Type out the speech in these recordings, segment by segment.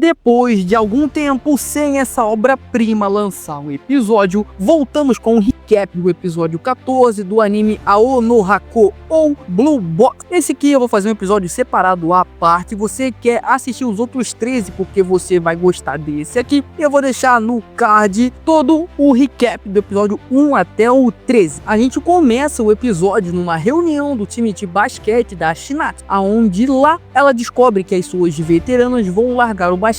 Depois de algum tempo sem essa obra-prima lançar um episódio, voltamos com um recap do episódio 14 do anime Ao no Hako ou Blue Box. Esse aqui eu vou fazer um episódio separado à parte. Você quer assistir os outros 13 porque você vai gostar desse aqui, eu vou deixar no card todo o recap do episódio 1 até o 13. A gente começa o episódio numa reunião do time de basquete da Shinatsu, aonde lá ela descobre que as suas veteranas vão largar o basquete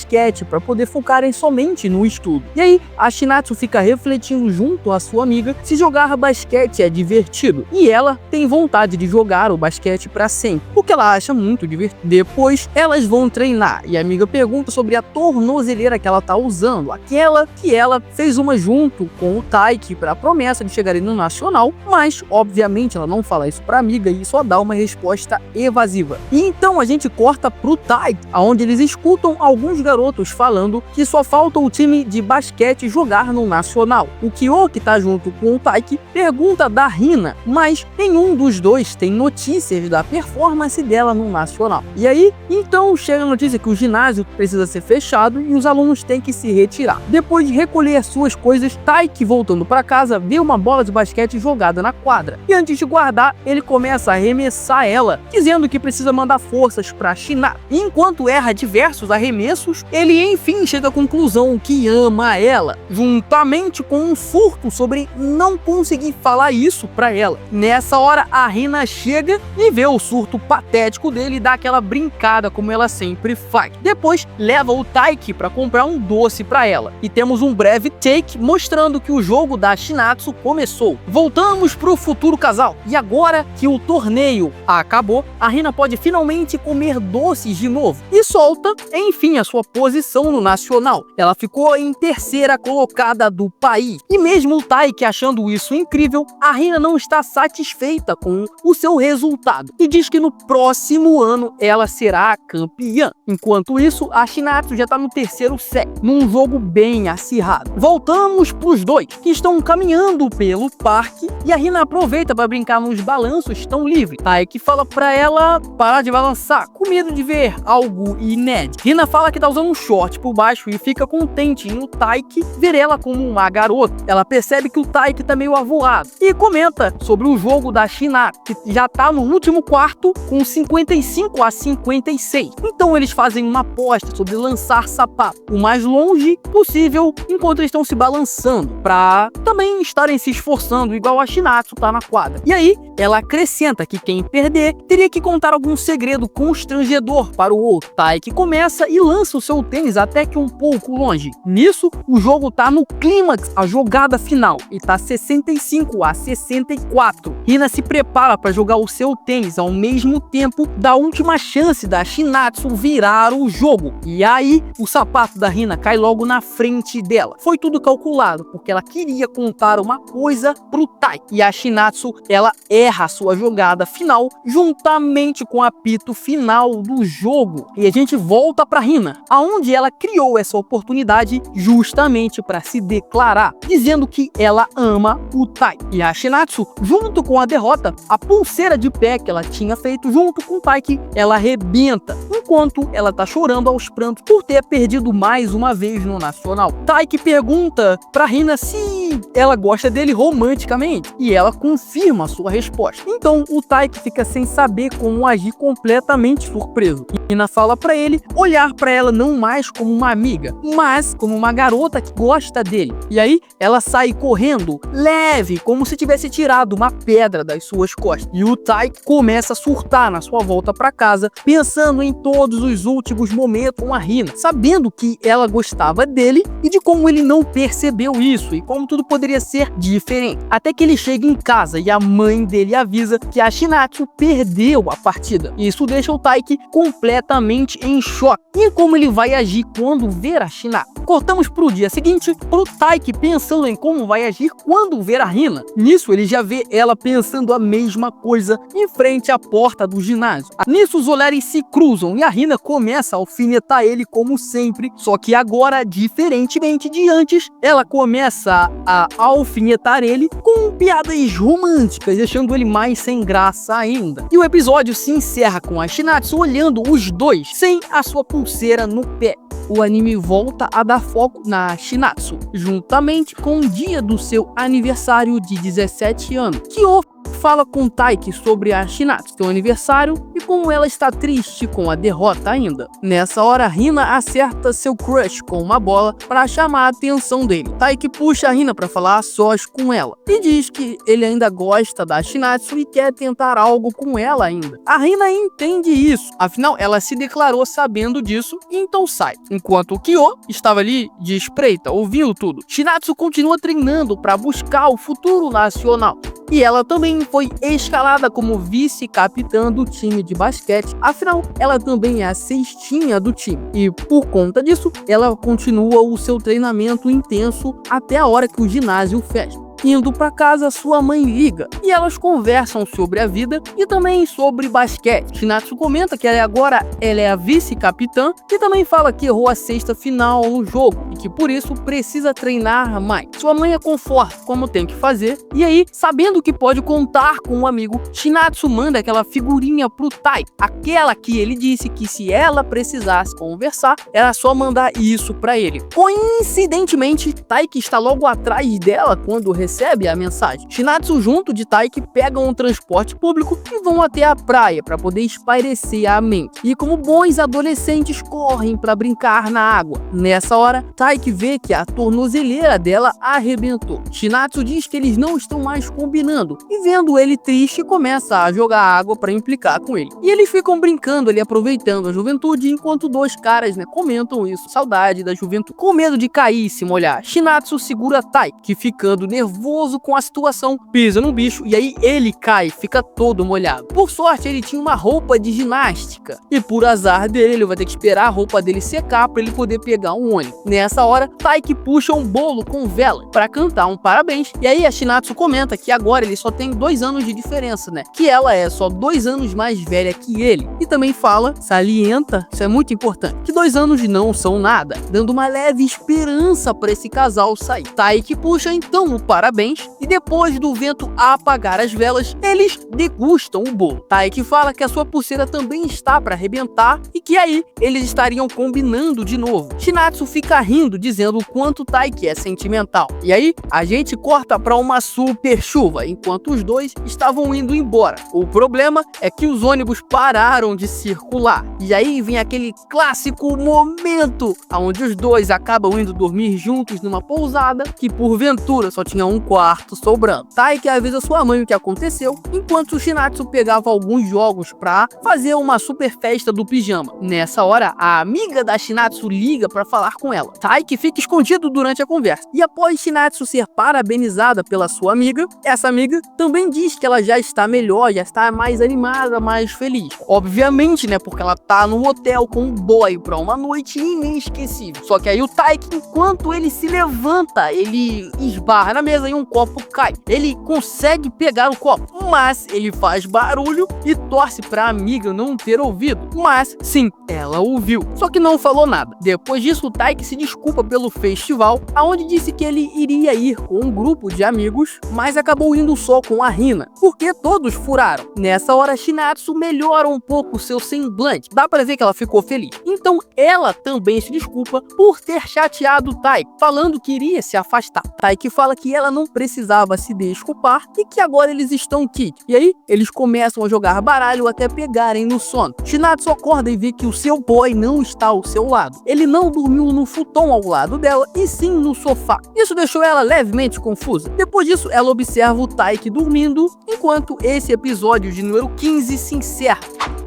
para poder focarem somente no estudo. E aí a Shinatsu fica refletindo junto à sua amiga se jogar basquete é divertido, e ela tem vontade de jogar o basquete para sempre, porque ela acha muito divertido. Depois elas vão treinar e a amiga pergunta sobre a tornozeleira que ela tá usando, aquela que ela fez uma junto com o Taiki para a promessa de chegarem no nacional, mas obviamente ela não fala isso para amiga e só dá uma resposta evasiva. E então a gente corta pro Taiki, aonde eles escutam alguns garotos falando que só falta o time de basquete jogar no nacional. O Kyo, que tá junto com o Taiki, pergunta da Hina, mas nenhum dos dois tem notícias da performance dela no nacional. E aí, então chega a notícia que o ginásio precisa ser fechado e os alunos têm que se retirar. Depois de recolher suas coisas, Taiki, voltando para casa, vê uma bola de basquete jogada na quadra. E antes de guardar, ele começa a arremessar ela, dizendo que precisa mandar forças para Shinatsu. E enquanto erra diversos arremessos, ele enfim chega à conclusão que ama ela, juntamente com um surto sobre não conseguir falar isso para ela. Nessa hora, a Hina chega e vê o surto patético dele e dá aquela brincada como ela sempre faz. Depois, leva o Taiki para comprar um doce para ela. E temos um breve take mostrando que o jogo da Shinatsu começou. Voltamos pro futuro casal. E agora que o torneio acabou, a Hina pode finalmente comer doces de novo. E solta, enfim, a sua posição no nacional. Ela ficou em terceira colocada do país. E mesmo o Taiki achando isso incrível, a Hina não está satisfeita com o seu resultado. E diz que no próximo ano ela será a campeã. Enquanto isso, a Shinatsu já está no terceiro set, num jogo bem acirrado. Voltamos pros dois, que estão caminhando pelo parque, e a Hina aproveita para brincar nos balanços estão livres. Taiki fala para ela parar de balançar, com medo de ver algo inédito. Hina fala que tá usando um short por baixo e fica contente em o Taiki ver ela como uma garota. Ela percebe que o Taiki tá meio avoado e comenta sobre o jogo da Shinatsu, que já tá no último quarto com 55-56. Então eles fazem uma aposta sobre lançar sapato o mais longe possível enquanto eles estão se balançando, para também estarem se esforçando igual a Shinatsu tá na quadra. E aí ela acrescenta que quem perder teria que contar algum segredo constrangedor para o outro. Taiki começa e lança o seu tênis até que um pouco longe. Nisso, o jogo tá no clímax, a jogada final, e tá 65-64. Hina se prepara para jogar o seu tênis ao mesmo tempo da última chance da Shinatsu virar o jogo. E aí, o sapato da Hina cai logo na frente dela. Foi tudo calculado, porque ela queria contar uma coisa pro Taiki. E a Shinatsu, ela erra a sua jogada final juntamente com o apito final do jogo. E a gente volta pra Hina, aonde ela criou essa oportunidade justamente para se declarar, dizendo que ela ama o Taiki. E a Shinatsu, junto com a derrota, a pulseira de pé que ela tinha feito junto com o Taiki, ela arrebenta, enquanto ela tá chorando aos prantos por ter perdido mais uma vez no nacional. Taiki pergunta pra Hina se ela gosta dele romanticamente, e ela confirma a sua resposta. Então o Taiki fica sem saber como agir, completamente surpreso. E Hina fala pra ele olhar pra ela não mais como uma amiga, mas como uma garota que gosta dele. E aí ela sai correndo, leve, como se tivesse tirado uma pedra das suas costas. E o Taiki começa a surtar na sua volta pra casa, pensando em todos os últimos momentos com a Hina, sabendo que ela gostava dele e de como ele não percebeu isso e como tudo poderia ser diferente. Até que ele chega em casa e a mãe dele avisa que a Shinatsu perdeu a partida. Isso deixa o Taiki completamente em choque. E como ele vai agir quando ver a Shinatsu? Cortamos pro dia seguinte, pro Taiki pensando em como vai agir quando ver a Hina. Nisso ele já vê ela pensando a mesma coisa em frente à porta do ginásio. Nisso os olhares se cruzam e a Hina começa a alfinetar ele como sempre, só que agora, diferentemente de antes, ela começa a alfinetar ele com piadas românticas, deixando ele mais sem graça ainda. E o episódio se encerra com a Shinatsu olhando os dois sem a sua pulseira no pé. o anime volta a dar foco na Shinatsu, juntamente com o dia do seu aniversário de 17 anos. Kyo fala com Taiki sobre a Shinatsu, seu aniversário, e como ela está triste com a derrota ainda. Nessa hora, Hina acerta seu crush com uma bola para chamar a atenção dele. Taiki puxa a Hina para falar a sós com ela e diz que ele ainda gosta da Shinatsu e quer tentar algo com ela ainda. A Hina entende isso, afinal ela se declarou sabendo disso e então sai. Enquanto o Kyo estava ali de espreita, ouvindo tudo. Shinatsu continua treinando para buscar o futuro nacional. E ela também foi escalada como vice-capitã do time de basquete, afinal, ela também é a cestinha do time. E por conta disso, ela continua o seu treinamento intenso até a hora que o ginásio fecha. Indo para casa, sua mãe liga e elas conversam sobre a vida e também sobre basquete. Shinatsu comenta que agora ela é a vice-capitã e também fala que errou a cesta final no jogo e que por isso precisa treinar mais. Sua mãe a conforta como tem que fazer e aí, sabendo que pode contar com um amigo, Shinatsu manda aquela figurinha pro Tai, aquela que ele disse que se ela precisasse conversar, era só mandar isso para ele. Coincidentemente, Tai, que está logo atrás dela quando recebe a mensagem. Shinatsu junto de Taiki pegam um transporte público e vão até a praia para poder espairecer a mente. E como bons adolescentes correm para brincar na água. Nessa hora, Taiki vê que a tornozeleira dela arrebentou. Shinatsu diz que eles não estão mais combinando e vendo ele triste começa a jogar água para implicar com ele. E eles ficam brincando ali, aproveitando a juventude, enquanto dois caras comentam isso, saudade da juventude. Com medo de cair e se molhar, Shinatsu segura Taiki, que ficando nervoso com a situação, pisa no bicho e aí ele cai, fica todo molhado. Por sorte, ele tinha uma roupa de ginástica e por azar dele, ele vai ter que esperar a roupa dele secar para ele poder pegar um ônibus. Nessa hora, Taiki puxa um bolo com vela para cantar um parabéns e aí a Shinatsu comenta que agora ele só tem 2 anos de diferença, que ela é só 2 anos mais velha que ele. E também fala, salienta, isso é muito importante, que 2 anos não são nada, dando uma leve esperança para esse casal sair. Taiki puxa então o parabéns e depois do vento apagar as velas, eles degustam o bolo. Taiki fala que a sua pulseira também está para arrebentar e que aí eles estariam combinando de novo. Shinatsu fica rindo, dizendo o quanto Taiki é sentimental. E aí, a gente corta para uma super chuva, enquanto os dois estavam indo embora. O problema é que os ônibus pararam de circular. E aí vem aquele clássico momento onde os dois acabam indo dormir juntos numa pousada que porventura só tinha um quarto sobrando. Taiki avisa sua mãe o que aconteceu, enquanto o Shinatsu pegava alguns jogos pra fazer uma super festa do pijama. Nessa hora, a amiga da Shinatsu liga pra falar com ela. Taiki fica escondido durante a conversa. E após Shinatsu ser parabenizada pela sua amiga, essa amiga também diz que ela já está melhor, já está mais animada, mais feliz. Obviamente, porque ela tá no hotel com um boy pra uma noite inesquecível. Só que aí o Taiki, enquanto ele se levanta, ele esbarra na mesa e um copo cai. Ele consegue pegar o copo, mas ele faz barulho e torce pra amiga não ter ouvido. Mas sim, ela ouviu, só que não falou nada. Depois disso, o Taiki se desculpa pelo festival, aonde disse que ele iria ir com um grupo de amigos, mas acabou indo só com a Hina, porque todos furaram. Nessa hora, Shinatsu melhora um pouco seu semblante, dá pra ver que ela ficou feliz. Então ela também se desculpa por ter chateado o Taiki, falando que iria se afastar. Taiki fala que ela não precisava se desculpar e que agora eles estão kits. E aí, eles começam a jogar baralho até pegarem no sono. Shinatsu acorda e vê que o seu boy não está ao seu lado. Ele não dormiu no futon ao lado dela, e sim no sofá. Isso deixou ela levemente confusa. Depois disso, ela observa o Taiki dormindo, enquanto esse episódio de número 15 se encerra.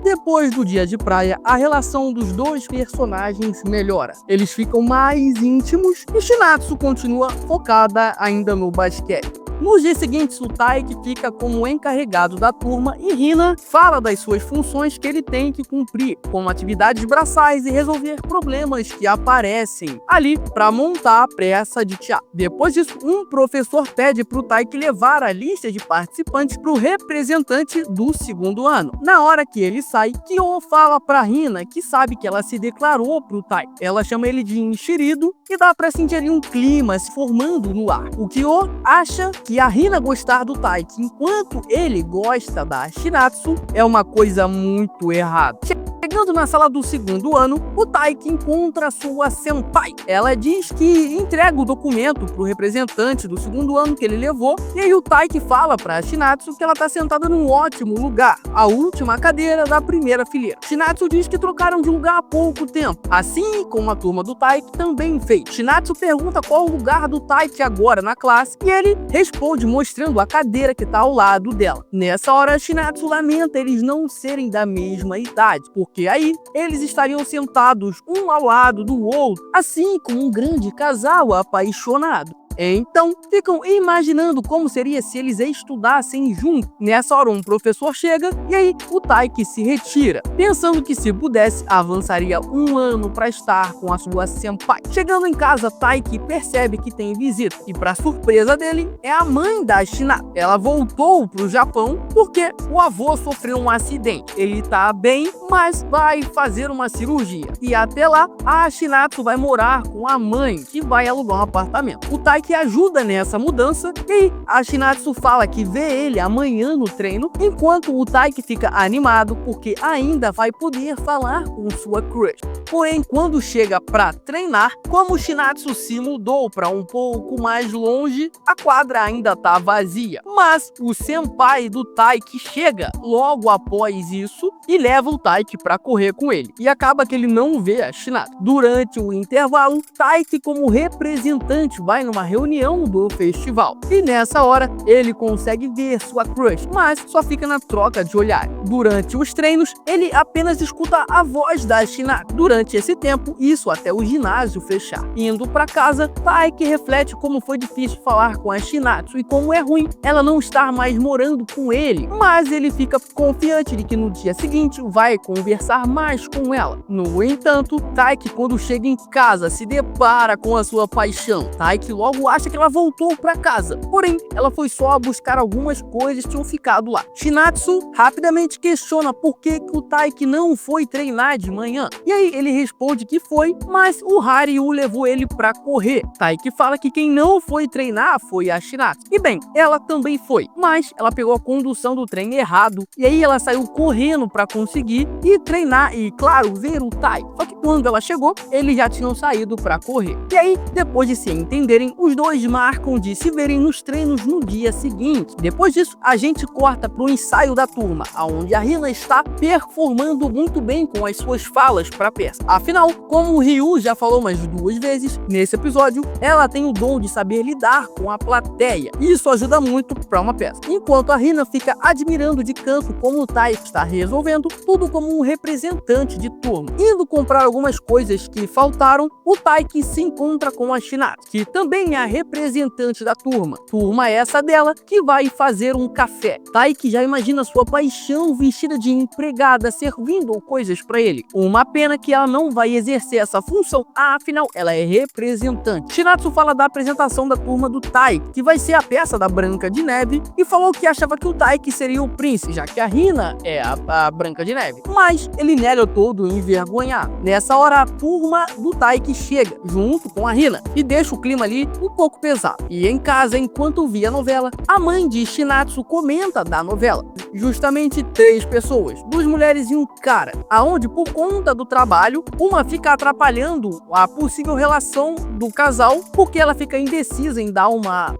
Depois do dia de praia, a relação dos dois personagens melhora. Eles ficam mais íntimos e Shinatsu continua focada ainda no basquete. Nos dias seguintes, o Taiki fica como encarregado da turma e Hina fala das suas funções que ele tem que cumprir, como atividades braçais e resolver problemas que aparecem ali para montar a peça de teatro. Depois disso, um professor pede para o Taiki levar a lista de participantes para o representante do 2º ano. Na hora que ele sai, Kyo fala para Hina que sabe que ela se declarou para o Taiki. Ela chama ele de enxerido e dá para sentir ali um clima se formando no ar. O Kyo acha que a Hina gostar do Taiki enquanto ele gosta da Shinatsu é uma coisa muito errada. Chegando na sala do segundo ano, o Taiki encontra sua senpai. Ela diz que entrega o documento pro representante do segundo ano que ele levou, e aí o Taiki fala pra Shinatsu que ela tá sentada num ótimo lugar, a última cadeira da primeira fileira. Shinatsu diz que trocaram de lugar há pouco tempo, assim como a turma do Taiki também fez. Shinatsu pergunta qual o lugar do Taiki agora na classe, e ele responde mostrando a cadeira que tá ao lado dela. Nessa hora, Shinatsu lamenta eles não serem da mesma idade, porque aí eles estariam sentados um ao lado do outro, assim como um grande casal apaixonado. Então, ficam imaginando como seria se eles estudassem juntos. Nessa hora, um professor chega e aí o Taiki se retira, pensando que se pudesse, avançaria um ano para estar com a sua senpai. Chegando em casa, Taiki percebe que tem visita e, para surpresa dele, é a mãe da Shinatsu. Ela voltou pro Japão porque o avô sofreu um acidente. Ele tá bem, mas vai fazer uma cirurgia. E até lá, a Shinatsu vai morar com a mãe, que vai alugar um apartamento. O Taiki que ajuda nessa mudança, e a Shinatsu fala que vê ele amanhã no treino, enquanto o Taiki fica animado porque ainda vai poder falar com sua crush. Porém, quando chega pra treinar, como o Shinatsu se mudou para um pouco mais longe, a quadra ainda tá vazia. Mas o senpai do Taiki chega logo após isso e leva o Taiki para correr com ele. E acaba que ele não vê a Shinatsu. Durante o intervalo, Taiki, como representante, vai numa reunião do festival. E nessa hora, ele consegue ver sua crush, mas só fica na troca de olhar. Durante os treinos, ele apenas escuta a voz da Shinatsu. Durante esse tempo, isso até o ginásio fechar. Indo para casa, Taiki reflete como foi difícil falar com a Shinatsu e como é ruim ela não estar mais morando com ele. Mas ele fica confiante de que no dia seguinte vai conversar mais com ela. No entanto, Taiki, quando chega em casa, se depara com a sua paixão. Taiki logo acha que ela voltou para casa, porém ela foi só buscar algumas coisas que tinham ficado lá. Shinatsu rapidamente questiona por que o Taiki não foi treinar de manhã, e aí ele responde que foi, mas o Haryu levou ele para correr. Taiki fala que quem não foi treinar foi a Shinatsu, e bem, ela também foi, mas ela pegou a condução do trem errado, e aí ela saiu correndo para conseguir ir treinar e, claro, ver o Taiki. Só que quando ela chegou, eles já tinham saído para correr. E aí, depois de se entenderem, os dois marcam de se verem nos treinos no dia seguinte. Depois disso, a gente corta pro ensaio da turma, onde a Hina está performando muito bem com as suas falas para a peça. Afinal, como o Ryu já falou mais 2 vezes nesse episódio, ela tem o dom de saber lidar com a plateia. E isso ajuda muito para uma peça. Enquanto a Hina fica admirando de canto como o Taiki está resolvendo tudo como um representante de turma. Indo comprar algumas coisas que faltaram, o Taiki se encontra com a Shinatsu, que também é a representante da turma. Turma essa dela que vai fazer um café. Taiki já imagina sua paixão vestida de empregada servindo coisas para ele. Uma pena que ela não vai exercer essa função, afinal ela é representante. Shinatsu fala da apresentação da turma do Taiki, que vai ser a peça da Branca de Neve, e falou que achava que o Taiki seria o príncipe, já que a Hina é a Branca de Neve. Mas ele nega todo envergonhado. Nessa hora, a turma do Taiki chega, junto com a Hina, e deixa o clima ali um pouco pesado. E em casa, enquanto via a novela, a mãe de Shinatsu comenta da novela. Justamente 3 pessoas, 2 mulheres e um cara, aonde por conta do trabalho, uma fica atrapalhando a possível relação do casal, porque ela fica indecisa em dar uma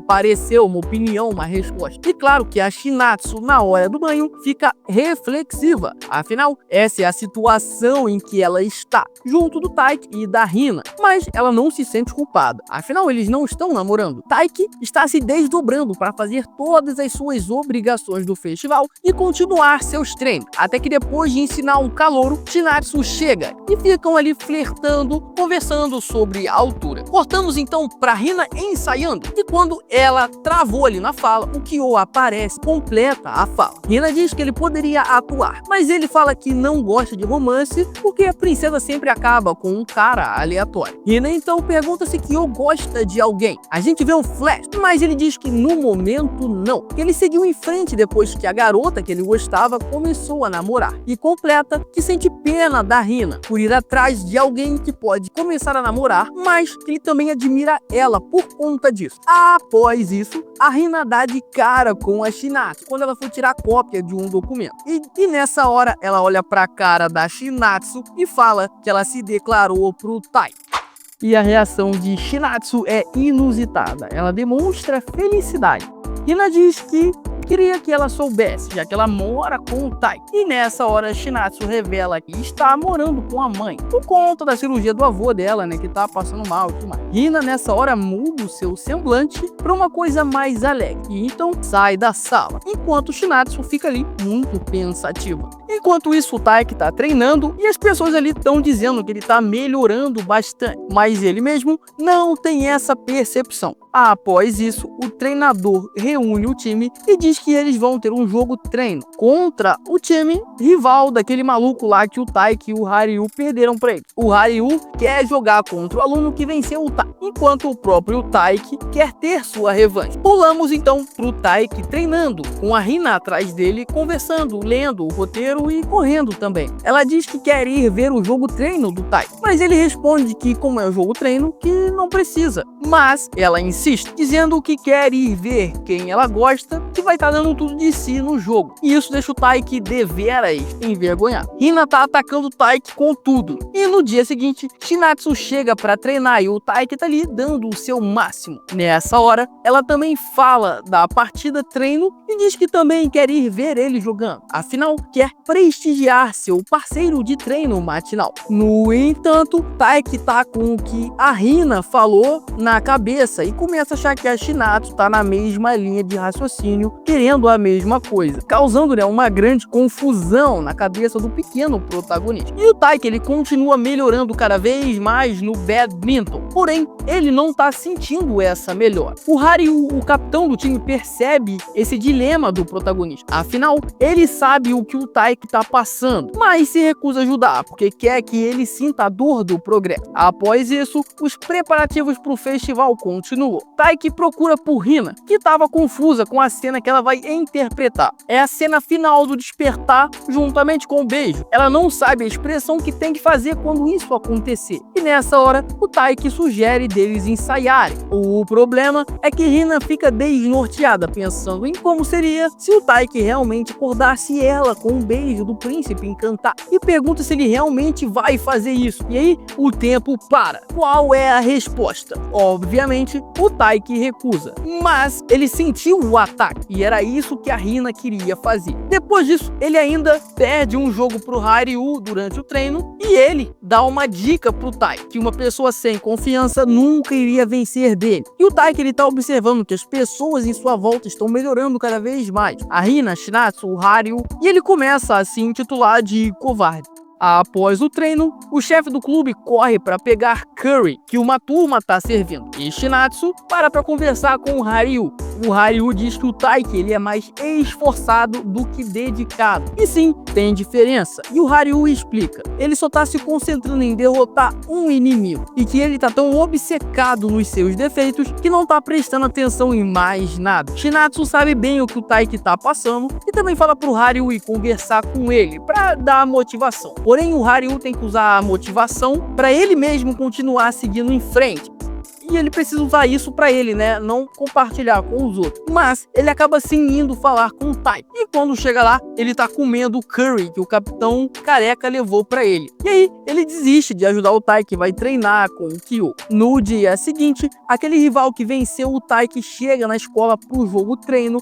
parecer, uma opinião, uma resposta. E claro que a Shinatsu, na hora do banho, fica reflexiva. Afinal, essa é a situação em que ela está, junto do Taiki e da Hina. Mas ela não se sente culpada. Afinal, eles não estão namorando. Taiki está se desdobrando para fazer todas as suas obrigações do festival e continuar seus treinos. Até que depois de ensinar um calouro, Shinatsu chega e ficam ali flertando, conversando sobre a altura. Cortamos então para Hina ensaiando, e quando ela travou ali na fala, o Kyo aparece, completa a fala. Hina diz que ele poderia atuar, mas ele fala que não gosta de romance porque a princesa sempre acaba com um cara aleatório. Hina então pergunta se Kyo gosta de alguém. A gente vê um flash, mas ele diz que no momento não, que ele seguiu em frente depois que a garota que ele gostava começou a namorar, e completa que sente pena da Hina por ir atrás de alguém que pode começar a namorar, mas que ele também admira ela por conta disso. Após isso, a Hina dá de cara com a Shinatsu quando ela for tirar cópia de um documento. E nessa hora, ela olha pra cara da Shinatsu e fala que ela se declarou pro Tai. E a reação de Shinatsu é inusitada. Ela demonstra felicidade. Hina diz que queria que ela soubesse, já que ela mora com o Tai. E nessa hora, Shinatsu revela que está morando com a mãe, por conta da cirurgia do avô dela, né, que tá passando mal e tudo mais. Hina, nessa hora, muda o seu semblante para uma coisa mais alegre, e então sai da sala, enquanto Shinatsu fica ali muito pensativa. Enquanto isso, o Tai que tá treinando, e as pessoas ali estão dizendo que ele tá melhorando bastante, mas ele mesmo não tem essa percepção. Após isso, o treinador reúne o time e diz que eles vão ter um jogo treino contra o time rival daquele maluco lá que o Taiki e o Haryu perderam pra ele. O Haryu quer jogar contra o aluno que venceu o Tai, enquanto o próprio Taiki quer ter sua revanche. Pulamos então pro Taiki treinando, com a Hina atrás dele, conversando, lendo o roteiro e correndo também. Ela diz que quer ir ver o jogo treino do Tai, mas ele responde que como é o jogo treino, que não precisa. Mas ela insiste, dizendo que quer ir ver quem ela gosta, que vai estar dando tudo de si no jogo. E isso deixa o Taiki deveras envergonhado. Hina tá atacando o Taiki com tudo. E no dia seguinte, Shinatsu chega para treinar e o Taiki tá ali dando o seu máximo. Nessa hora, ela também fala da partida treino e diz que também quer ir ver ele jogando. Afinal, quer prestigiar seu parceiro de treino matinal. No entanto, Taiki tá com o que a Hina falou na cabeça e começa a achar que a Shinatsu tá na mesma linha de raciocínio, querendo a mesma coisa, causando, né, uma grande confusão na cabeça do pequeno protagonista. E o Taiki, ele continua melhorando cada vez mais no badminton, porém, ele não tá sentindo essa melhora. O Haryu, o capitão do time, percebe esse dilema do protagonista. Afinal, ele sabe o que o Taiki tá passando, mas se recusa a ajudar, porque quer que ele sinta a dor do progresso. Após isso, os preparativos pro festival continuam. Taiki procura por Hina, que estava confusa com a cena que ela vai interpretar. É a cena final do despertar, juntamente com o beijo. Ela não sabe a expressão que tem que fazer quando isso acontecer. E nessa hora, o Taiki sugere deles ensaiarem. O problema é que Hina fica desnorteada, pensando em como seria se o Taiki realmente acordasse ela com um beijo do príncipe encantado. E pergunta se ele realmente vai fazer isso. E aí, o tempo para. Qual é a resposta? Obviamente, o Taiki recusa. Mas ele sentiu o ataque e era isso que a Hina queria fazer. Depois disso, ele ainda perde um jogo pro Haryu durante o treino e ele dá uma dica pro Tai, que uma pessoa sem confiança nunca iria vencer dele. E o Tai, que ele tá observando que as pessoas em sua volta estão melhorando cada vez mais. A Hina, a Shinatsu, o Haryu, e ele começa a se intitular de covarde. Após o treino, o chefe do clube corre para pegar curry, que uma turma tá servindo, e Shinatsu para conversar com o Haryu. O Haryu diz que o Taiki, ele é mais esforçado do que dedicado. E sim, tem diferença. E o Haryu explica, ele só tá se concentrando em derrotar um inimigo, e que ele tá tão obcecado nos seus defeitos que não tá prestando atenção em mais nada. Shinatsu sabe bem o que o Taiki tá passando e também fala pro Haryu ir conversar com ele para dar motivação. Porém, o Haryu tem que usar a motivação para ele mesmo continuar seguindo em frente. E ele precisa usar isso para ele, né? Não compartilhar com os outros. Mas ele acaba sim indo falar com o Tai. E quando chega lá, ele tá comendo o curry que o capitão careca levou para ele. E aí, ele desiste de ajudar o Tai, que vai treinar com o Kyo. No dia seguinte, aquele rival que venceu o Tai, que chega na escola pro jogo treino.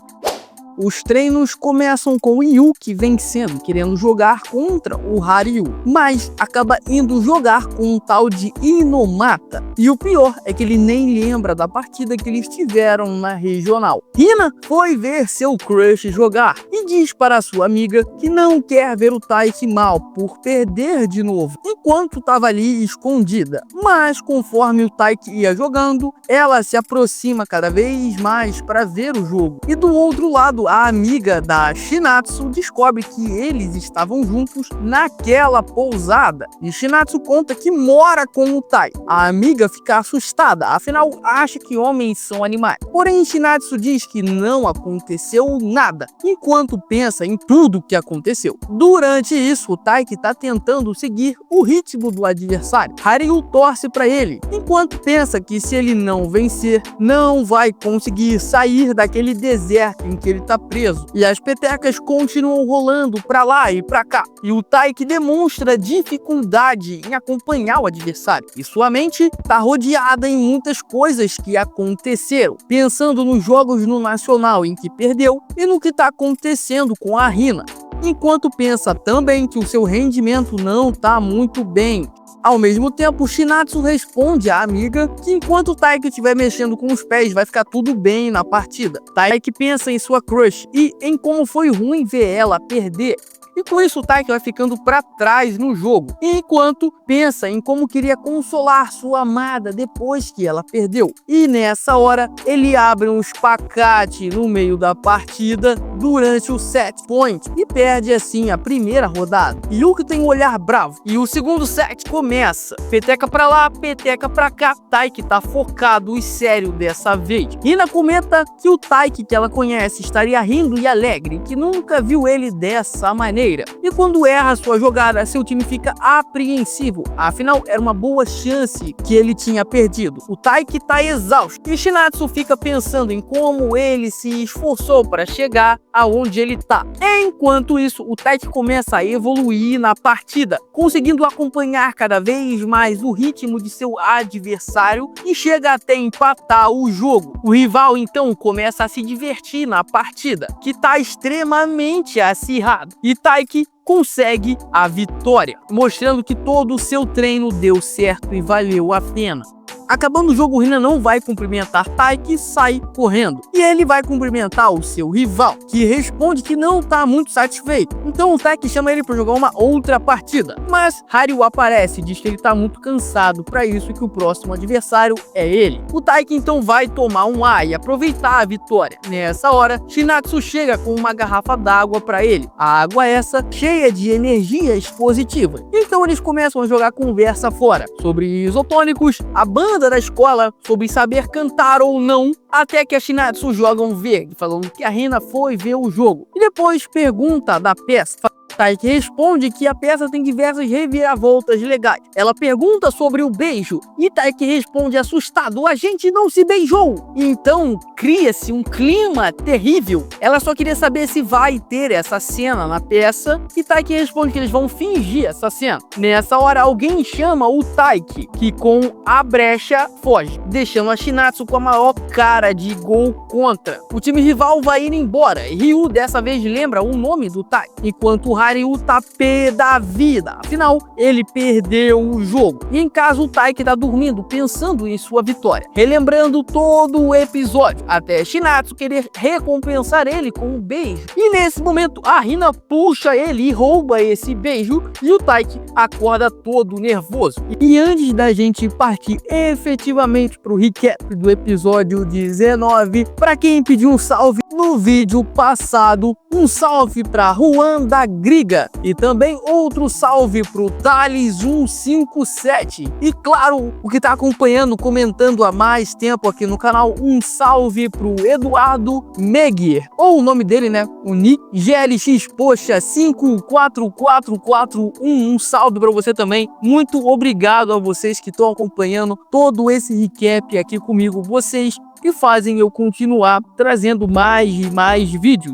Os treinos começam com o Yuki vencendo, querendo jogar contra o Haryu, mas acaba indo jogar com um tal de Inomata. E o pior é que ele nem lembra da partida que eles tiveram na regional. Hina foi ver seu crush jogar e diz para sua amiga que não quer ver o Taiki mal por perder de novo, enquanto estava ali escondida. Mas conforme o Taiki ia jogando, ela se aproxima cada vez mais para ver o jogo. E do outro lado, a amiga da Shinatsu descobre que eles estavam juntos naquela pousada. E Shinatsu conta que mora com o Tai. A amiga fica assustada, afinal acha que homens são animais. Porém, Shinatsu diz que não aconteceu nada, enquanto pensa em tudo que aconteceu. Durante isso, o Taiki tá tentando seguir o ritmo do adversário. Haryu torce para ele, enquanto pensa que se ele não vencer, não vai conseguir sair daquele deserto em que ele tá preso. E as petecas continuam rolando para lá e para cá. E o Taiki demonstra dificuldade em acompanhar o adversário. E sua mente tá rodeada em muitas coisas que aconteceram, pensando nos jogos no Nacional em que perdeu e no que tá acontecendo com a Hina. Enquanto pensa também que o seu rendimento não tá muito bem. Ao mesmo tempo, Shinatsu responde à amiga que enquanto o Taiki estiver mexendo com os pés, vai ficar tudo bem na partida. Taiki pensa em sua crush e em como foi ruim ver ela perder. E com isso o Taiki vai ficando para trás no jogo, enquanto pensa em como queria consolar sua amada depois que ela perdeu. E nessa hora, ele abre um espacate no meio da partida durante o set point e perde assim a primeira rodada. Yuki tem um olhar bravo e o segundo set começa. Peteca pra lá, peteca pra cá. Taiki tá focado e sério dessa vez. Hina comenta que o Taiki que ela conhece estaria rindo e alegre, que nunca viu ele dessa maneira. E quando erra sua jogada, seu time fica apreensivo. Afinal, era uma boa chance que ele tinha perdido. O Taiki tá exausto e Shinatsu fica pensando em como ele se esforçou para chegar aonde ele tá. Enquanto isso, o Taiki começa a evoluir na partida, conseguindo acompanhar cada vez mais o ritmo de seu adversário e chega até empatar o jogo. O rival então começa a se divertir na partida, que tá extremamente acirrado. E Taiki consegue a vitória, mostrando que todo o seu treino deu certo e valeu a pena. Acabando o jogo, Hina não vai cumprimentar Taiki e sai correndo. E ele vai cumprimentar o seu rival, que responde que não tá muito satisfeito. Então o Taiki chama ele para jogar uma outra partida. Mas Haryu aparece e diz que ele tá muito cansado para isso e que o próximo adversário é ele. O Taiki então vai tomar um ar e aproveitar a vitória. Nessa hora, Shinatsu chega com uma garrafa d'água para ele. A água essa cheia de energias positivas. Então eles começam a jogar conversa fora sobre isotônicos, a banda da escola, sobre saber cantar ou não, até que a Shinatsu joga um verde, falando que a Hina foi ver o jogo. E depois pergunta da peça. Taiki responde que a peça tem diversas reviravoltas legais. Ela pergunta sobre o beijo e Taiki responde assustado: a gente não se beijou. Então cria-se um clima terrível. Ela só queria saber se vai ter essa cena na peça e Taiki responde que eles vão fingir essa cena. Nessa hora alguém chama o Taiki, que com a brecha foge, deixando a Shinatsu com a maior cara de gol contra. O time rival vai ir embora e Ryu dessa vez lembra o nome do Taiki, enquanto o Haryu tá pé da vida. Afinal, ele perdeu o jogo. E em casa, o Taiki tá dormindo, pensando em sua vitória, relembrando todo o episódio, até Shinatsu querer recompensar ele com um beijo. E nesse momento, a Hina puxa ele e rouba esse beijo, e o Taiki acorda todo nervoso. E antes da gente partir efetivamente pro recap do episódio 19, para quem pediu um salve no vídeo passado, um salve para Juan da Griga e também outro salve pro Thales 157. E claro, o que tá acompanhando, comentando há mais tempo aqui no canal, um salve pro Eduardo Meguier, ou o nome dele, né, o Nick GLX, poxa, 54441, um salve para você também. Muito obrigado a vocês que estão acompanhando todo esse recap aqui comigo, vocês que fazem eu continuar trazendo mais e mais vídeos.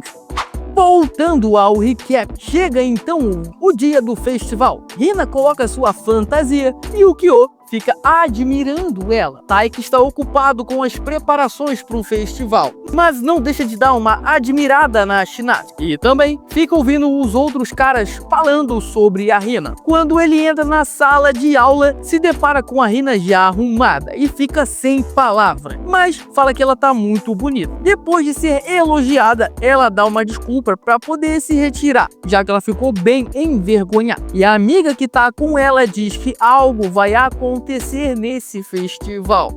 Voltando ao recap, chega então o dia do festival. Hina coloca sua fantasia e o Kyo fica admirando ela. Taiki está ocupado com as preparações para o festival, mas não deixa de dar uma admirada na Shinatsu. E também fica ouvindo os outros caras falando sobre a Hina. Quando ele entra na sala de aula, se depara com a Hina já arrumada e fica sem palavra, mas fala que ela tá muito bonita. Depois de ser elogiada, ela dá uma desculpa para poder se retirar, já que ela ficou bem envergonhada. E a amiga que tá com ela diz que algo vai acontecer acontecer nesse festival.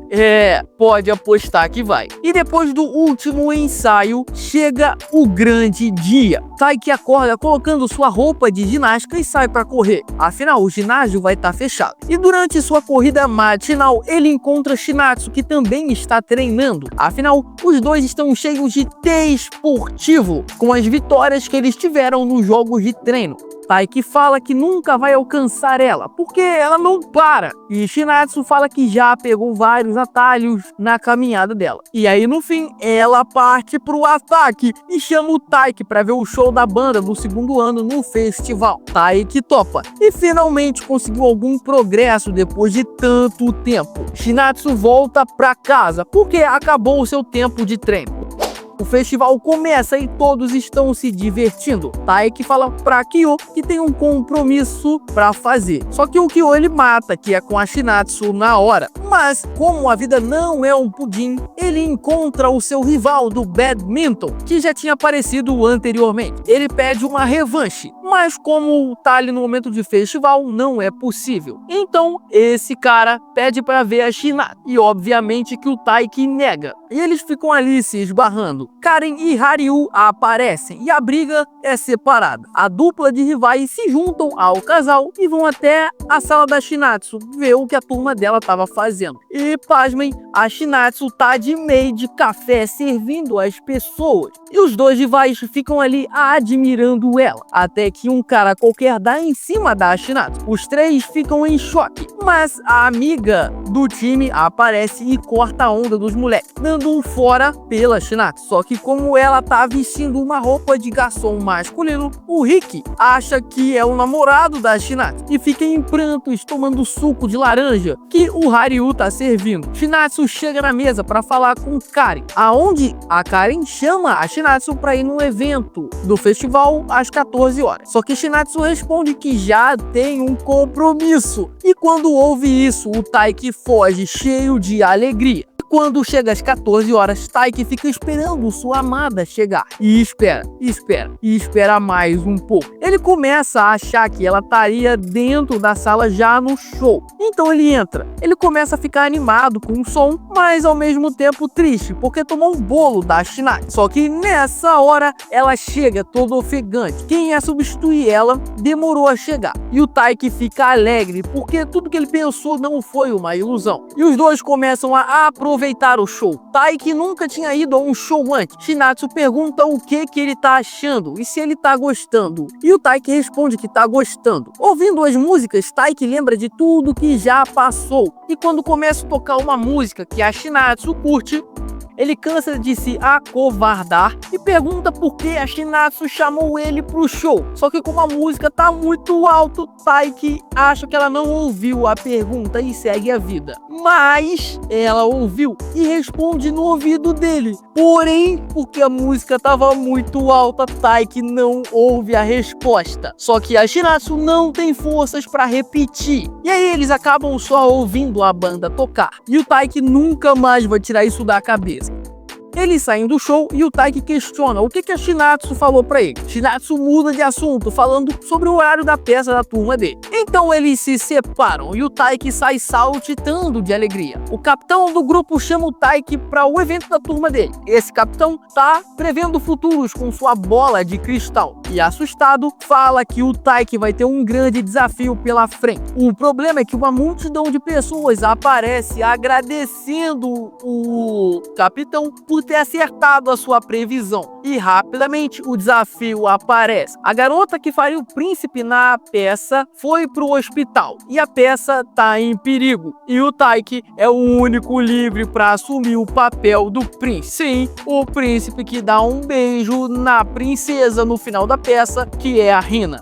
Pode apostar que vai. E depois do último ensaio, chega o grande dia. Taiki acorda colocando sua roupa de ginástica e sai para correr. Afinal, o ginásio vai estar fechado. E durante sua corrida matinal, ele encontra Shinatsu, que também está treinando. Afinal, os dois estão cheios de desportivo, com as vitórias que eles tiveram nos jogos de treino. Taiki fala que nunca vai alcançar ela, porque ela não para. E Shinatsu fala que já pegou vários atalhos na caminhada dela. E aí, no fim, ela parte pro ataque e chama o Taiki para ver o show da banda do segundo ano no festival. Taiki topa e finalmente conseguiu algum progresso depois de tanto tempo. Shinatsu volta pra casa porque acabou o seu tempo de treino. O festival começa e todos estão se divertindo. Taiki fala pra Kyo que tem um compromisso pra fazer. Só que o Kyo ele mata, que é com a Shinatsu na hora. Mas, como a vida não é um pudim, ele encontra o seu rival do badminton, que já tinha aparecido anteriormente. Ele pede uma revanche, mas como tá ali no momento de festival, não é possível. Então, esse cara pede pra ver a Shinatsu. E obviamente que o Taiki nega. E eles ficam ali se esbarrando. Karen e Haryu aparecem e a briga é separada. A dupla de rivais se juntam ao casal e vão até a sala da Shinatsu ver o que a turma dela estava fazendo. E pasmem, a Shinatsu tá de meio de café servindo as pessoas. E os dois rivais ficam ali admirando ela. Até que um cara qualquer dá em cima da Shinatsu. Os três ficam em choque. Mas a amiga do time aparece e corta a onda dos moleques, dando um fora pela Shinatsu. Só que como ela tá vestindo uma roupa de garçom masculino, o Rick acha que é o namorado da Shinatsu e fica em prantos tomando suco de laranja que o Haryu tá servindo. Shinatsu chega na mesa para falar com Karen, aonde a Karen chama a Shinatsu para ir no evento do festival às 14 horas. Só que Shinatsu responde que já tem um compromisso. E quando ouve isso, o Taiki foge cheio de alegria. Quando chega às 14 horas, Taiki fica esperando sua amada chegar. E espera mais um pouco. Ele começa a achar que ela estaria dentro da sala já no show. Então ele entra. Ele começa a ficar animado com o som, mas ao mesmo tempo triste, porque tomou um bolo da Shinatsu. Só que nessa hora, ela chega toda ofegante. Quem ia substituir ela demorou a chegar. E o Taiki fica alegre, porque tudo que ele pensou não foi uma ilusão. E os dois começam a aproveitar o show. Taiki nunca tinha ido a um show antes. Shinatsu pergunta o que ele tá achando e se ele tá gostando. E o Taiki responde que tá gostando. Ouvindo as músicas, Taiki lembra de tudo que já passou. E quando começa a tocar uma música que a Shinatsu curte, ele cansa de se acovardar e pergunta por que a Shinatsu chamou ele pro show. Só que como a música tá muito alto, Taiki acha que ela não ouviu a pergunta e segue a vida. Mas ela ouviu e responde no ouvido dele. Porém, porque a música tava muito alta, Taiki não ouve a resposta. Só que a Shinatsu não tem forças para repetir. E aí eles acabam só ouvindo a banda tocar. E o Taiki nunca mais vai tirar isso da cabeça. Eles saem do show e o Taiki questiona o que a Shinatsu falou pra ele. Shinatsu muda de assunto, falando sobre o horário da peça da turma dele. Então eles se separam e o Taiki sai saltitando de alegria. O capitão do grupo chama o Taiki para o evento da turma dele. Esse capitão tá prevendo futuros com sua bola de cristal. E assustado, fala que o Taiki vai ter um grande desafio pela frente. O problema é que uma multidão de pessoas aparece agradecendo o capitão por ter acertado a sua previsão. E rapidamente o desafio aparece. A garota que faria o príncipe na peça foi pro hospital e a peça tá em perigo. E o Taiki é o único livre para assumir o papel do príncipe. Sim, o príncipe que dá um beijo na princesa no final da peça, que é a Hina.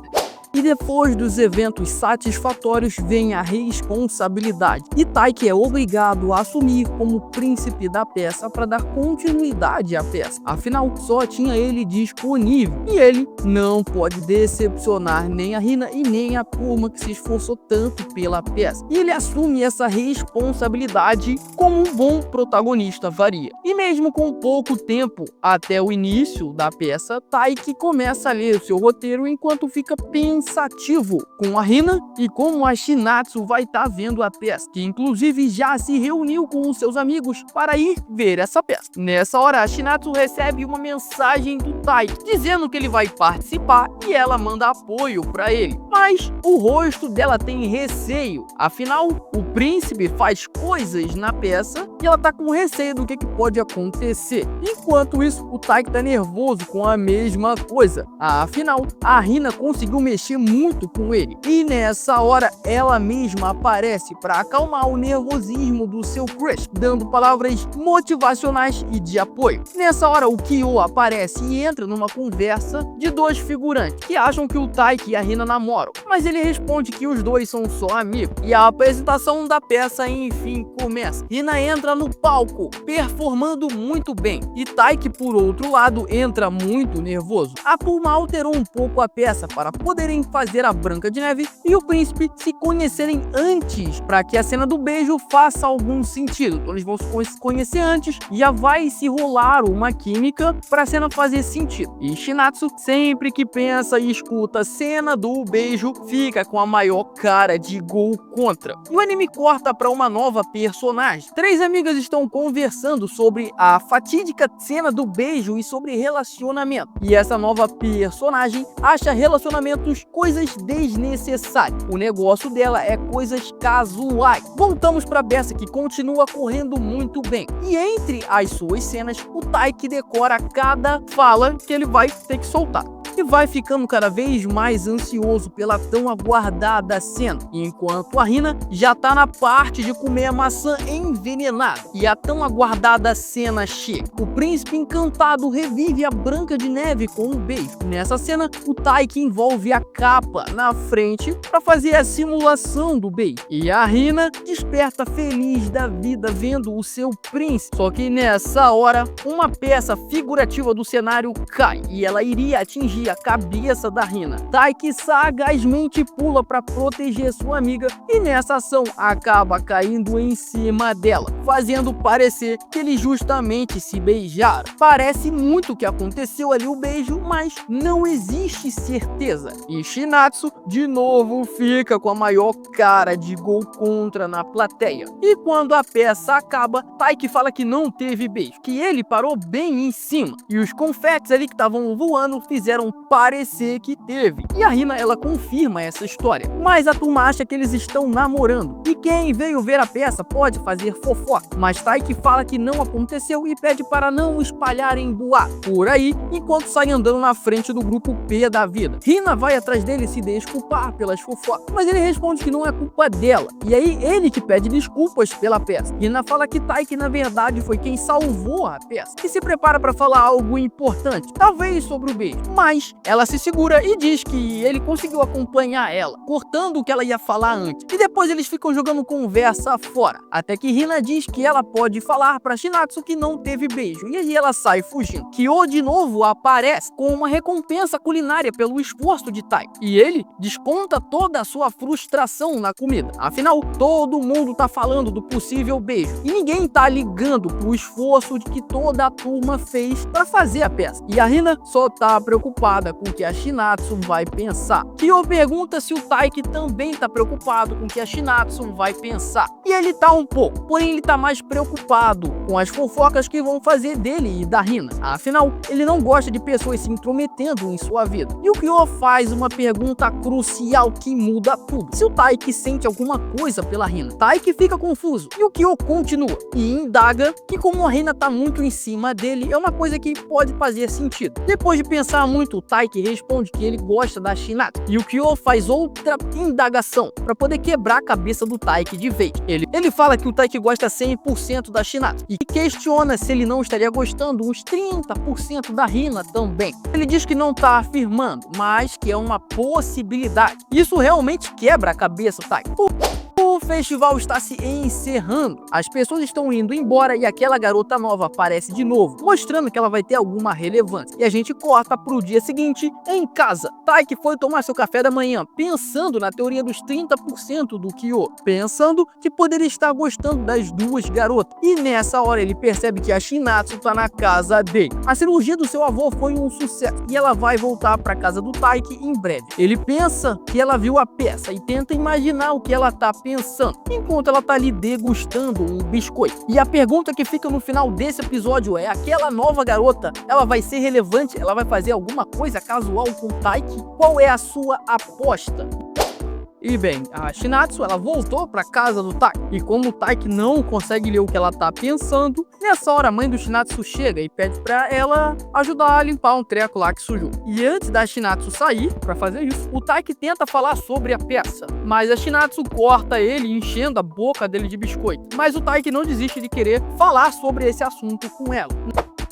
E depois dos eventos satisfatórios vem a responsabilidade. E Taiki é obrigado a assumir como príncipe da peça para dar continuidade à peça. Afinal, só tinha ele disponível. E ele não pode decepcionar nem a Hina e nem a turma que se esforçou tanto pela peça. E ele assume essa responsabilidade como um bom protagonista faria. E mesmo com pouco tempo até o início da peça, Taiki começa a ler o seu roteiro enquanto fica pensando pensativo com a Hina e como a Shinatsu vai estar vendo a peça, que inclusive já se reuniu com os seus amigos para ir ver essa peça. Nessa hora, a Shinatsu recebe uma mensagem do Taiki dizendo que ele vai participar e ela manda apoio para ele, mas o rosto dela tem receio, afinal o príncipe faz coisas na peça e ela tá com receio do que pode acontecer. Enquanto isso, o Taiki tá nervoso com a mesma coisa, afinal a Hina conseguiu mexer muito com ele e nessa hora ela mesma aparece para acalmar o nervosismo do seu crush, dando palavras motivacionais e de apoio. Nessa hora o Kyo aparece e entra numa conversa de dois figurantes que acham que o Taiki e a Hina namoram, mas ele responde que os dois são só amigos. E a apresentação da peça enfim começa. Hina entra no palco performando muito bem e Taiki, por outro lado, entra muito nervoso. A turma alterou um pouco a peça para poderem fazer a Branca de Neve e o príncipe se conhecerem antes, para que a cena do beijo faça algum sentido. Então eles vão se conhecer antes e já vai se rolar uma química para a cena fazer sentido. E Shinatsu, sempre que pensa e escuta a cena do beijo, fica com a maior cara de gol contra. E o anime corta para uma nova personagem. Três amigas estão conversando sobre a fatídica cena do beijo e sobre relacionamento. E essa nova personagem acha relacionamentos coisas desnecessárias. O negócio dela é coisas casuais. Voltamos para Bessa, que continua correndo muito bem. E entre as suas cenas, o Taiki decora cada fala que ele vai ter que soltar. E vai ficando cada vez mais ansioso pela tão aguardada cena, enquanto a Hina já tá na parte de comer a maçã envenenada. E a tão aguardada cena chega. O príncipe encantado revive a Branca de Neve com um beijo. Nessa cena, o Taiki envolve a capa na frente para fazer a simulação do beijo. E a Hina desperta feliz da vida vendo o seu príncipe. Só que nessa hora, uma peça figurativa do cenário cai e ela iria atingir a cabeça da Hina. Taiki sagazmente pula para proteger sua amiga e nessa ação acaba caindo em cima dela, fazendo parecer que eles justamente se beijaram. Parece muito que aconteceu ali o beijo, mas não existe certeza. E Shinatsu de novo fica com a maior cara de gol contra na plateia. E quando a peça acaba, Taiki fala que não teve beijo, que ele parou bem em cima e os confetes ali que estavam voando fizeram parecer que teve. E a Hina, ela confirma essa história, mas a turma acha que eles estão namorando e quem veio ver a peça pode fazer fofoca, mas Taiki fala que não aconteceu e pede para não espalharem boato por aí enquanto sai andando na frente do grupo P da vida. Hina vai atrás dele se desculpar pelas fofocas, mas ele responde que não é culpa dela e aí ele que pede desculpas pela peça. Hina fala que Taiki na verdade foi quem salvou a peça e se prepara para falar algo importante, talvez sobre o beijo, mas ela se segura e diz que ele conseguiu acompanhar ela, cortando o que ela ia falar antes. E depois eles ficam jogando conversa fora, até que Hina diz que ela pode falar para Shinatsu que não teve beijo. E aí ela sai fugindo. Kyo de novo aparece com uma recompensa culinária pelo esforço de Tai. E ele desconta toda a sua frustração na comida. Afinal, todo mundo tá falando do possível beijo. E ninguém tá ligando pro esforço de que toda a turma fez para fazer a peça. E a Hina só tá preocupada com o que a Shinatsu vai pensar. Kyo pergunta se o Taiki também tá preocupado com o que a Shinatsu vai pensar. E ele tá um pouco, porém ele tá mais preocupado com as fofocas que vão fazer dele e da Hina. Afinal, ele não gosta de pessoas se intrometendo em sua vida. E o Kyo faz uma pergunta crucial que muda tudo. Se o Taiki sente alguma coisa pela Hina, Taiki fica confuso. E o Kyo continua e indaga que como a Hina tá muito em cima dele, é uma coisa que pode fazer sentido. Depois de pensar muito, o Taiki responde que ele gosta da Shinatsu. E o Kyo faz outra indagação para poder quebrar a cabeça do Taiki de vez. Ele fala que o Taiki gosta 100% da Shinatsu e questiona se ele não estaria gostando uns 30% da Hina também. Ele diz que não tá afirmando, mas que é uma possibilidade. Isso realmente quebra a cabeça do Taiki. Por festival está se encerrando, as pessoas estão indo embora e aquela garota nova aparece de novo, mostrando que ela vai ter alguma relevância. E a gente corta pro dia seguinte, em casa. Taiki foi tomar seu café da manhã, pensando na teoria dos 30% do Kyo, pensando que poderia estar gostando das duas garotas. E nessa hora ele percebe que a Shinatsu tá na casa dele. A cirurgia do seu avô foi um sucesso e ela vai voltar para casa do Taiki em breve. Ele pensa que ela viu a peça e tenta imaginar o que ela tá pensando, enquanto ela tá ali degustando um biscoito. E a pergunta que fica no final desse episódio é: aquela nova garota, ela vai ser relevante? Ela vai fazer alguma coisa casual com o Taiki? Qual é a sua aposta? E bem, a Shinatsu, ela voltou para casa do Taiki, e como o Taiki não consegue ler o que ela tá pensando, nessa hora a mãe do Shinatsu chega e pede para ela ajudar a limpar um treco lá que sujou. E antes da Shinatsu sair para fazer isso, o Taiki tenta falar sobre a peça, mas a Shinatsu corta ele, enchendo a boca dele de biscoito. Mas o Taiki não desiste de querer falar sobre esse assunto com ela.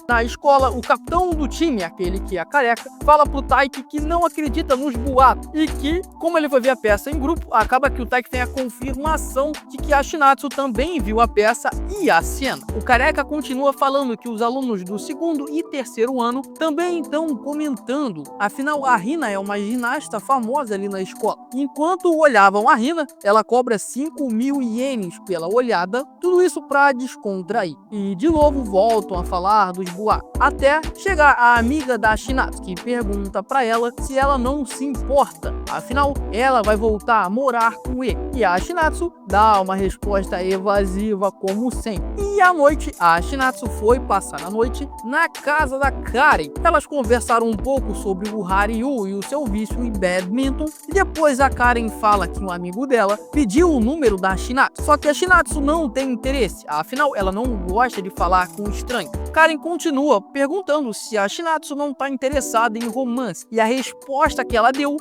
Na escola, o capitão do time, aquele que é careca, fala pro Taiki que não acredita nos boatos e que, como ele foi ver a peça em grupo, acaba que o Taiki tem a confirmação de que a Shinatsu também viu a peça e a cena. O careca continua falando que os alunos do segundo e terceiro ano também estão comentando, afinal a Hina é uma ginasta famosa ali na escola. Enquanto olhavam a Hina, ela cobra 5.000 ienes pela olhada, tudo isso pra descontrair. E de novo voltam a falar dos até chegar a amiga da Shinatsu, que pergunta pra ela se ela não se importa, afinal ela vai voltar a morar com ele. E a Shinatsu dá uma resposta evasiva como sempre. E à noite, a Shinatsu foi passar a noite na casa da Karen. Elas conversaram um pouco sobre o Haryu e o seu vício em badminton, e depois a Karen fala que um amigo dela pediu o número da Shinatsu, só que a Shinatsu não tem interesse, afinal ela não gosta de falar com estranhos. Karen continua perguntando se a Shinatsu não está interessada em romance, e a resposta que ela deu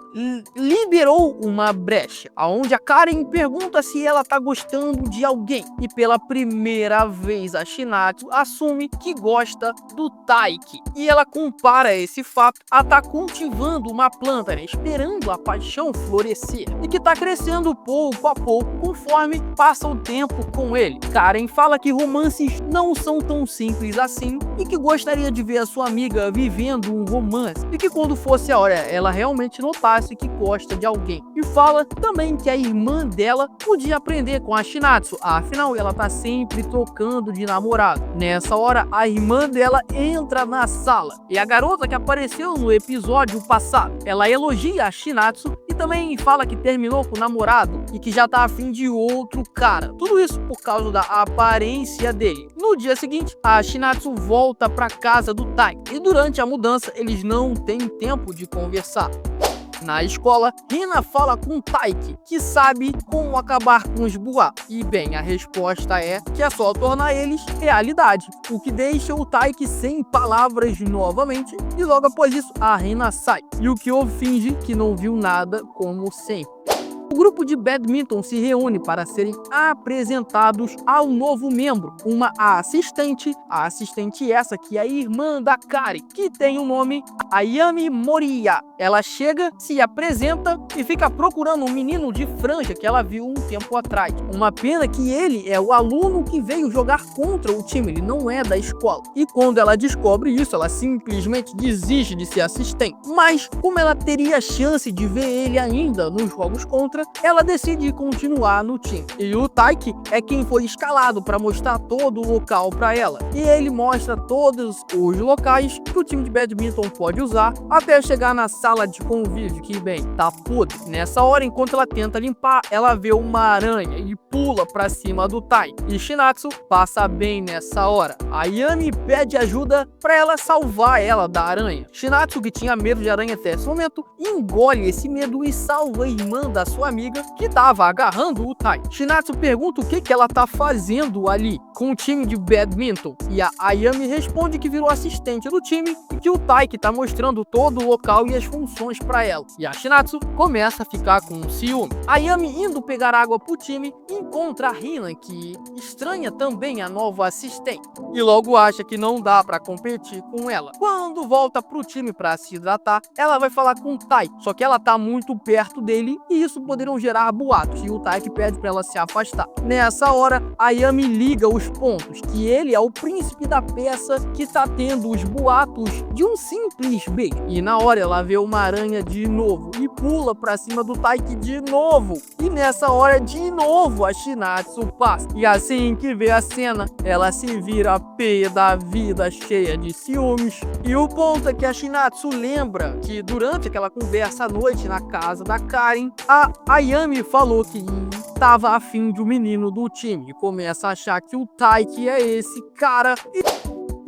liberou uma brecha, onde a Karen pergunta se ela está gostando de alguém, e pela primeira vez a Shinatsu assume que gosta do Taiki, e ela compara esse fato a estar cultivando uma planta, né, esperando a paixão florescer, e que está crescendo pouco a pouco conforme passa o tempo com ele. Karen fala que romances não são tão simples assim, e que gostaria de ver a sua amiga vivendo um romance, e que quando fosse a hora ela realmente notasse que gosta de alguém. E fala também que a irmã dela podia aprender com a Shinatsu, afinal ela tá sempre trocando de namorado. Nessa hora a irmã dela entra na sala, e a garota que apareceu no episódio passado, ela elogia a Shinatsu e também fala que terminou com o namorado e que já tá afim de outro cara. Tudo isso por causa da aparência dele. No dia seguinte, a Shinatsu volta para casa do Taiki, e durante a mudança eles não têm tempo de conversar. Na escola, Hina fala com Taiki, que sabe como acabar com os boatos. E bem, a resposta é que é só tornar eles realidade, o que deixa o Taiki sem palavras novamente, e logo após isso a Hina sai, e o Kyo finge que não viu nada como sempre. O grupo de badminton se reúne para serem apresentados ao novo membro, uma assistente, a assistente essa que é a irmã da Kari, que tem o nome Ayami Moriya. Ela chega, se apresenta e fica procurando um menino de franja que ela viu um tempo atrás. Uma pena que ele é o aluno que veio jogar contra o time, ele não é da escola. E quando ela descobre isso, ela simplesmente desiste de ser assistente. Mas, como ela teria chance de ver ele ainda nos jogos contra, ela decide continuar no time. E o Taiki é quem foi escalado para mostrar todo o local para ela. E ele mostra todos os locais que o time de badminton pode usar até chegar na sala de convívio, que bem, tá podre. Nessa hora, enquanto ela tenta limpar, ela vê uma aranha e pula pra cima do Tai. E Shinatsu passa bem nessa hora. A Yami pede ajuda pra ela salvar ela da aranha. Shinatsu, que tinha medo de aranha até esse momento, engole esse medo e salva a irmã da sua amiga, que tava agarrando o Tai. Shinatsu pergunta o que ela tá fazendo ali com o time de badminton, e a Ayami responde que virou assistente do time e que o Tai que tá mostrando todo o local e as funções pra ela. E a Shinatsu começa a ficar com ciúme. A Ayami, indo pegar água pro time, encontra a Hina, que estranha também a nova assistente, e logo acha que não dá pra competir com ela. Quando volta pro time pra se hidratar, ela vai falar com o Tai, só que ela tá muito perto dele e isso poderia poderiam gerar boatos e o Taiki pede pra ela se afastar. Nessa hora, a Yami liga os pontos, que ele é o príncipe da peça que tá tendo os boatos de um simples beijo. E na hora ela vê uma aranha de novo e pula pra cima do Taiki de novo. E nessa hora de novo a Shinatsu passa. E assim que vê a cena, ela se vira pé da vida, cheia de ciúmes. E o ponto é que a Shinatsu lembra que durante aquela conversa à noite na casa da Karen, a Ayami falou que estava afim de um menino do time e começa a achar que o Taiki é esse cara.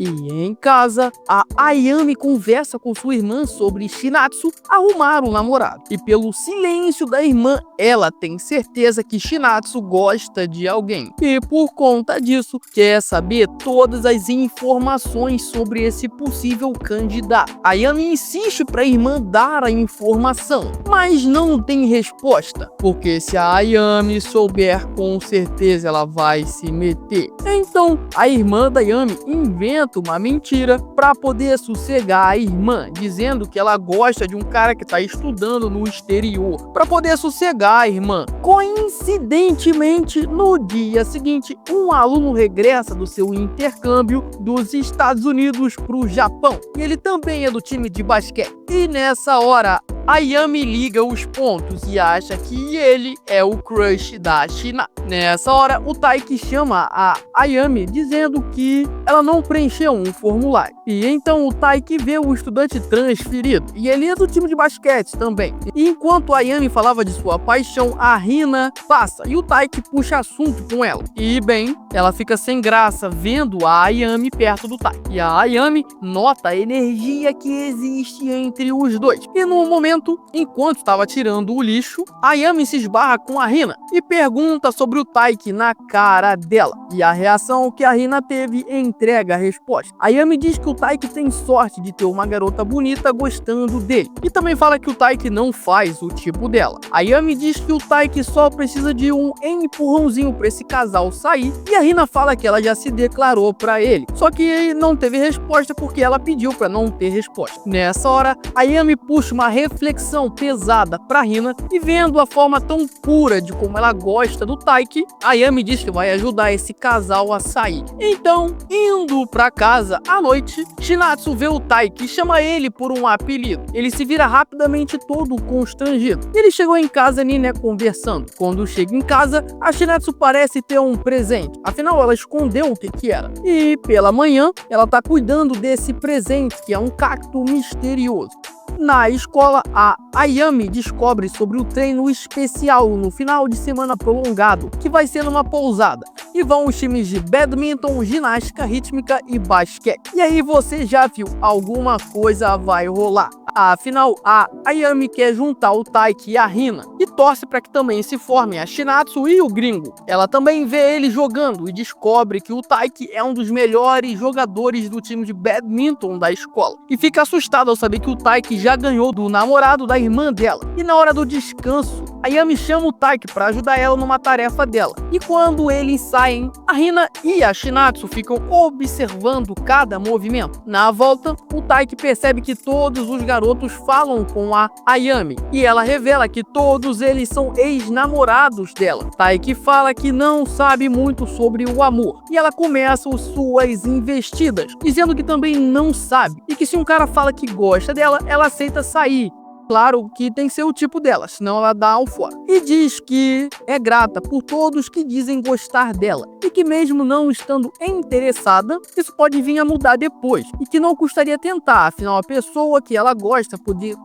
E em casa, a Ayami conversa com sua irmã sobre Shinatsu arrumar um namorado. E pelo silêncio da irmã, ela tem certeza que Shinatsu gosta de alguém. E por conta disso, quer saber todas as informações sobre esse possível candidato. A Ayami insiste para a irmã dar a informação, mas não tem resposta. Porque se a Ayami souber, com certeza ela vai se meter. Então, a irmã da Ayami inventa uma mentira para poder sossegar a irmã, dizendo que ela gosta de um cara que está estudando no exterior, para poder sossegar a irmã. Coincidentemente, no dia seguinte, um aluno regressa do seu intercâmbio dos Estados Unidos para o Japão, e ele também é do time de basquete. E nessa hora, a Yami liga os pontos e acha que ele é o crush da Shina. Nessa hora, o Taiki chama a Ayami dizendo que ela não preencheu um formulário. E então o Taiki vê o estudante transferido, e ele é do time de basquete também. E enquanto a Ayami falava de sua paixão, a Hina passa e o Taiki puxa assunto com ela. E bem, ela fica sem graça vendo a Ayami perto do Taiki. E a Ayami nota a energia que existe entre os dois. E no momento, enquanto estava tirando o lixo, a Ayami se esbarra com a Hina e pergunta sobre o Taiki na cara dela. E a reação que a Hina teve entrega a resposta. A Ayami diz que o Taiki tem sorte de ter uma garota bonita gostando dele. E também fala que o Taiki não faz o tipo dela. A Ayami diz que o Taiki só precisa de um empurrãozinho para esse casal sair. E a Hina fala que ela já se declarou para ele. Só que não teve resposta porque ela pediu para não ter resposta. Nessa hora, a Ayami puxa uma reflexão pesada para Hina e vendo a forma tão pura de como ela gosta do Taiki, a Ayami diz que vai ajudar esse casal a sair. Então, indo para casa à noite, Shinatsu vê o Taiki e chama ele por um apelido. Ele se vira rapidamente todo constrangido. Ele chegou em casa ali, né, conversando. Quando chega em casa, a Shinatsu parece ter um presente. Afinal, ela escondeu o que era. E pela manhã, ela tá cuidando desse presente, que é um cacto misterioso. Na escola, a Ayami descobre sobre o treino especial no final de semana prolongado, que vai ser numa pousada. E vão os times de badminton, ginástica rítmica e basquete. E aí você já viu, alguma coisa vai rolar. Afinal, a Ayami quer juntar o Taiki e a Hina e torce para que também se formem a Shinatsu e o gringo. Ela também vê ele jogando e descobre que o Taiki é um dos melhores jogadores do time de badminton da escola. E fica assustada ao saber que o Taiki já ganhou do namorado da irmã dela. E na hora do descanso, a Ayami chama o Taiki para ajudar ela numa tarefa dela. E quando eles saem, a Hina e a Shinatsu ficam observando cada movimento. Na volta, o Taiki percebe que todos os garotos falam com a Ayami e ela revela que todos eles são ex-namorados dela. Taiki fala que não sabe muito sobre o amor e ela começa suas investidas, dizendo que também não sabe e que se um cara fala que gosta dela, ela aceita sair. Claro que tem que ser o tipo dela, senão ela dá ao fora. E diz que é grata por todos que dizem gostar dela e que mesmo não estando interessada, isso pode vir a mudar depois e que não custaria tentar, afinal a pessoa que ela gosta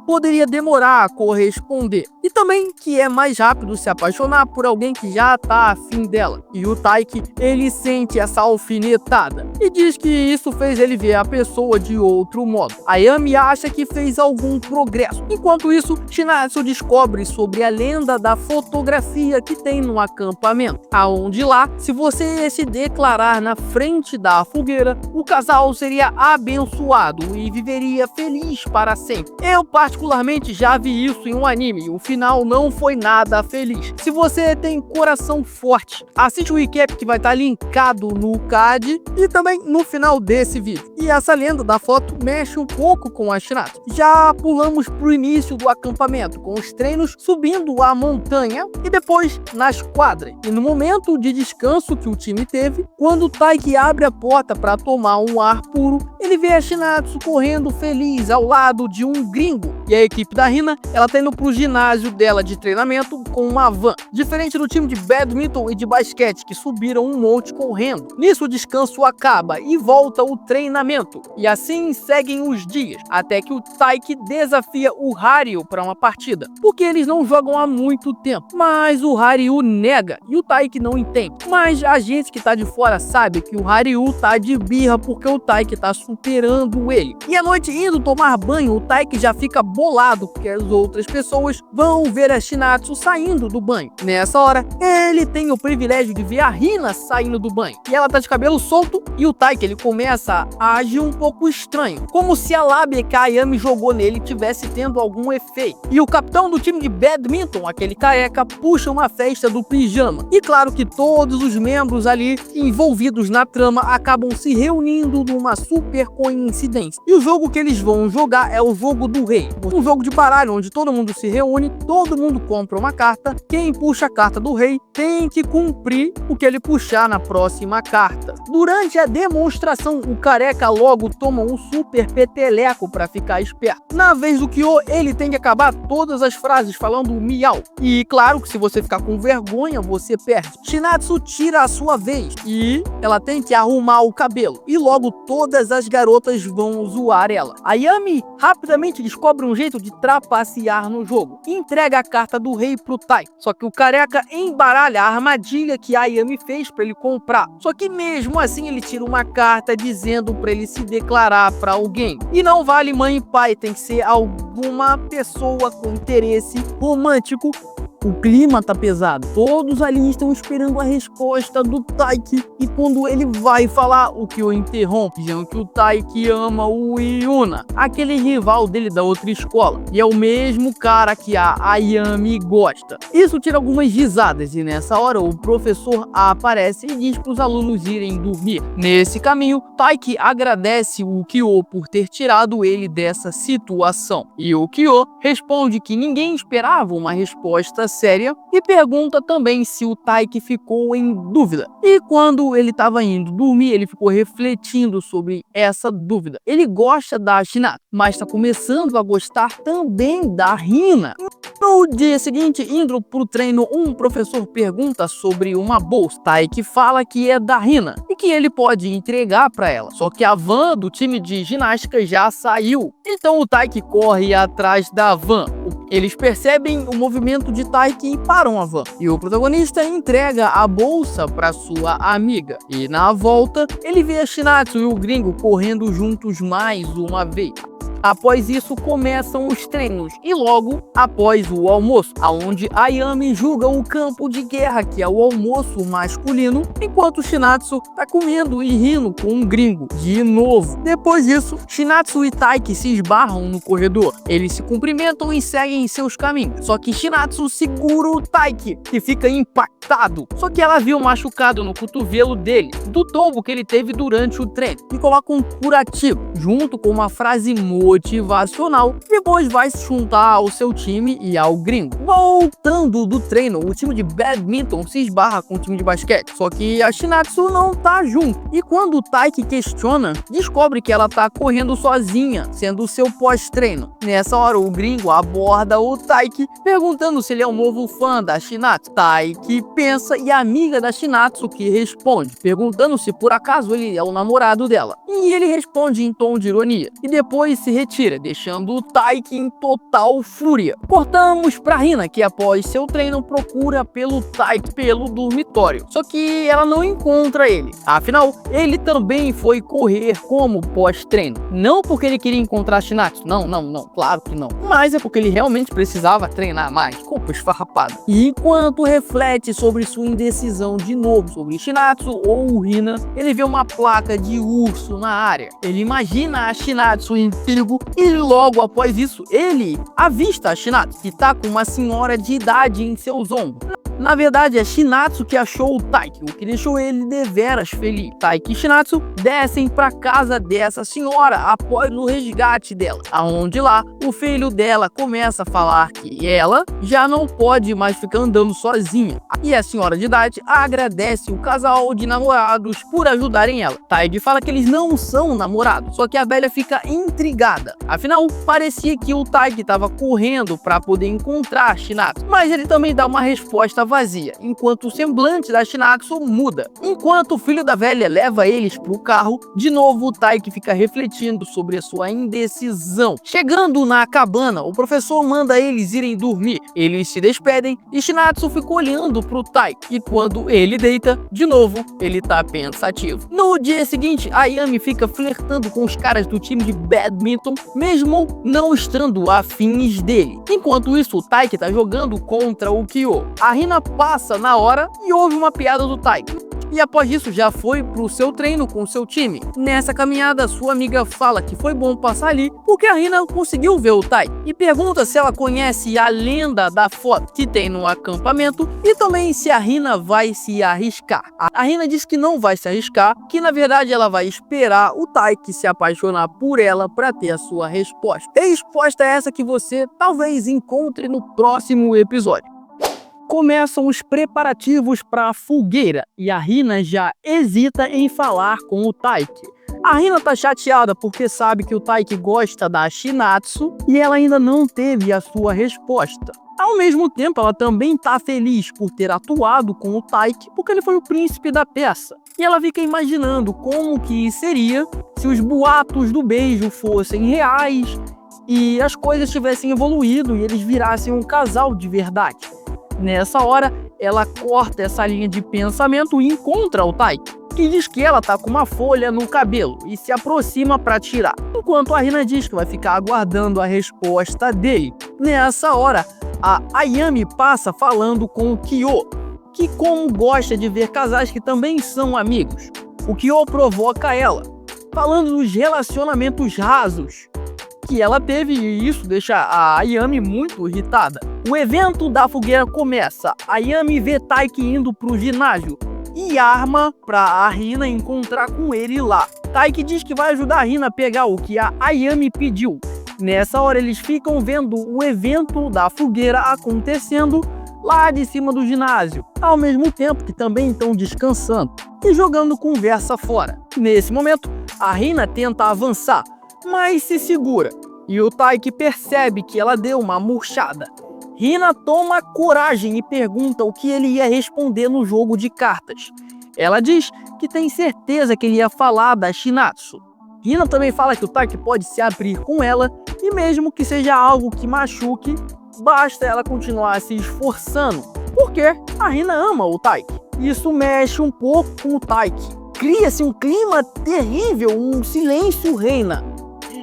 poderia demorar a corresponder. E também que é mais rápido se apaixonar por alguém que já tá afim dela. E o Taiki, ele sente essa alfinetada e diz que isso fez ele ver a pessoa de outro modo. A Ayami acha que fez algum progresso. Enquanto isso, Shinatsu descobre sobre a lenda da fotografia que tem no acampamento, aonde lá, se você se declarar na frente da fogueira, o casal seria abençoado e viveria feliz para sempre. Eu particularmente já vi isso em um anime, o final não foi nada feliz. Se você tem coração forte, assiste o recap que vai estar linkado no card e também no final desse vídeo. E essa lenda da foto mexe um pouco com a Shinatsu. Já pulamos pro início início do acampamento, com os treinos subindo a montanha e depois nas quadras. E no momento de descanso que o time teve, quando o Taiki abre a porta para tomar um ar puro, ele vê a Shinatsu correndo feliz ao lado de um gringo. E a equipe da Hina, ela tá indo pro ginásio dela de treinamento com uma van. Diferente do time de badminton e de basquete, que subiram um monte correndo. Nisso o descanso acaba e volta o treinamento. E assim seguem os dias, até que o Taiki desafia o Haryu para uma partida, porque eles não jogam há muito tempo. Mas o Haryu nega e o Taiki não entende. Mas a gente que tá de fora sabe que o Haryu tá de birra porque o Taiki tá superando ele. E à noite, indo tomar banho, o Taiki já fica bolado porque as outras pessoas vão ver a Shinatsu saindo do banho. Nessa hora, ele tem o privilégio de ver a Hina saindo do banho. E ela tá de cabelo solto e o Taiki, ele começa a agir um pouco estranho, como se a lábia que a Ayami jogou nele tivesse tendo algum efeito. E o capitão do time de badminton, aquele careca, puxa uma festa do pijama. E claro que todos os membros ali envolvidos na trama acabam se reunindo numa super coincidência. E o jogo que eles vão jogar é o jogo do rei. Um jogo de baralho onde todo mundo se reúne, todo mundo compra uma carta, quem puxa a carta do rei tem que cumprir o que ele puxar na próxima carta. Durante a demonstração, o careca logo toma um super peteleco para ficar esperto. Na vez do Kyo, ele tem que acabar todas as frases falando miau. E claro que se você ficar com vergonha, você perde. Shinatsu tira a sua vez e ela tem que arrumar o cabelo. E logo todas as garotas vão zoar ela. A Yami rapidamente descobre um jeito de trapacear no jogo e entrega a carta do rei pro Tai. Só que o careca embaralha a armadilha que a Yami fez para ele comprar. Só que mesmo assim ele tira uma carta dizendo para ele se declarar para alguém. E não vale mãe e pai, tem que ser alguma pessoa com interesse romântico. O clima tá pesado. Todos ali estão esperando a resposta do Taiki. E quando ele vai falar, o Kyo interrompe, dizendo que o Taiki ama o Yuna, aquele rival dele da outra escola. E é o mesmo cara que a Ayami gosta. Isso tira algumas risadas e nessa hora o professor aparece e diz para os alunos irem dormir. Nesse caminho, Taiki agradece o Kyo por ter tirado ele dessa situação. E o Kyo responde que ninguém esperava uma resposta séria e pergunta também se o Taiki ficou em dúvida. E quando ele estava indo dormir, ele ficou refletindo sobre essa dúvida. Ele gosta da Shinatsu, mas está começando a gostar também da Hina. No dia seguinte, indo pro treino, um professor pergunta sobre uma bolsa. Taiki fala que é da Hina e que ele pode entregar para ela. Só que a van do time de ginástica já saiu. Então o Taiki corre atrás da van. Eles percebem o movimento de Taiki e param a van. E o protagonista entrega a bolsa para sua amiga. E na volta, ele vê a Shinatsu e o gringo correndo juntos mais uma vez. Após isso, começam os treinos e logo após o almoço, aonde a Ayami julga o campo de guerra, que é o almoço masculino, enquanto Shinatsu tá comendo e rindo com um gringo de novo. Depois disso, Shinatsu e Taiki se esbarram no corredor. Eles se cumprimentam e seguem seus caminhos. Só que Shinatsu segura o Taiki, que fica impactado. Só que ela viu machucado no cotovelo dele, do tombo que ele teve durante o treino, e coloca um curativo, junto com uma frase motivacional. Depois vai se juntar ao seu time e ao gringo. Voltando do treino, o time de badminton se esbarra com o time de basquete, só que a Shinatsu não tá junto. E quando o Taiki questiona, descobre que ela tá correndo sozinha, sendo o seu pós-treino. Nessa hora, o gringo aborda o Taiki, perguntando se ele é um novo fã da Shinatsu. Taiki pensa e a amiga da Shinatsu que responde, perguntando se por acaso ele é o namorado dela. E ele responde em tom de ironia, e depois se retira, deixando o Taiki em total fúria. Cortamos pra Hina, que após seu treino procura pelo Taiki pelo dormitório, só que ela não encontra ele. Afinal, ele também foi correr como pós-treino. Não porque ele queria encontrar a Shinatsu, não, claro que não. Mas é porque ele realmente precisava treinar mais, culpa esfarrapada. E enquanto reflete sobre sua indecisão de novo sobre Shinatsu ou Hina, ele vê uma placa de urso na área. Ele imagina a Shinatsu em perigo e logo após isso, ele avista a Shinatsu, que tá com uma senhora de idade em seus ombros. Na verdade, é Shinatsu que achou o Taiki, o que deixou ele deveras feliz. Taiki e Shinatsu descem para casa dessa senhora após o resgate dela, aonde lá o filho dela começa a falar que ela já não pode mais ficar andando sozinha. E a senhora de idade agradece o casal de namorados por ajudarem ela. Taiki fala que eles não são namorados, só que a velha fica intrigada. Afinal, parecia que o Taiki estava correndo para poder encontrar Shinatsu, mas ele também dá uma resposta vazia, enquanto o semblante da Shinatsu muda. Enquanto o filho da velha leva eles pro carro, de novo o Taiki fica refletindo sobre a sua indecisão. Chegando na cabana, o professor manda eles irem dormir. Eles se despedem e Shinatsu fica olhando pro Taiki, e quando ele deita, de novo, ele tá pensativo. No dia seguinte, a Ayami fica flertando com os caras do time de badminton, mesmo não estando afins dele. Enquanto isso, o Taiki tá jogando contra o Kyo. A Hina passa na hora e ouve uma piada do Taiki. E após isso já foi pro seu treino com seu time. Nessa caminhada, sua amiga fala que foi bom passar ali porque a Hina conseguiu ver o Taiki e pergunta se ela conhece a lenda da foto que tem no acampamento e também se a Hina vai se arriscar. A Hina diz que não vai se arriscar, que na verdade ela vai esperar o Taiki se apaixonar por ela para ter a sua resposta. E a resposta é essa que você talvez encontre no próximo episódio. Começam os preparativos para a fogueira e a Hina já hesita em falar com o Taiki. A Hina tá chateada porque sabe que o Taiki gosta da Shinatsu e ela ainda não teve a sua resposta. Ao mesmo tempo, ela também tá feliz por ter atuado com o Taiki porque ele foi o príncipe da peça. E ela fica imaginando como que seria se os boatos do beijo fossem reais e as coisas tivessem evoluído e eles virassem um casal de verdade. Nessa hora, ela corta essa linha de pensamento e encontra o Taiki, que diz que ela tá com uma folha no cabelo e se aproxima para tirar, enquanto a Hina diz que vai ficar aguardando a resposta dele. Nessa hora, a Ayami passa falando com o Kyo, que como gosta de ver casais que também são amigos. O Kyo provoca ela, falando dos relacionamentos rasos que ela teve e isso deixa a Ayami muito irritada. O evento da fogueira começa. A Ayami vê Taiki indo pro ginásio e arma pra a Hina encontrar com ele lá. Taiki diz que vai ajudar a Hina a pegar o que a Ayami pediu. Nessa hora eles ficam vendo o evento da fogueira acontecendo lá de cima do ginásio, ao mesmo tempo que também estão descansando e jogando conversa fora. Nesse momento, a Hina tenta avançar, mas se segura, e o Taiki percebe que ela deu uma murchada. Hina toma coragem e pergunta o que ele ia responder no jogo de cartas. Ela diz que tem certeza que ele ia falar da Shinatsu. Hina também fala que o Taiki pode se abrir com ela, e mesmo que seja algo que machuque, basta ela continuar se esforçando, porque a Hina ama o Taiki. Isso mexe um pouco com o Taiki. Cria-se um clima terrível, um silêncio reina.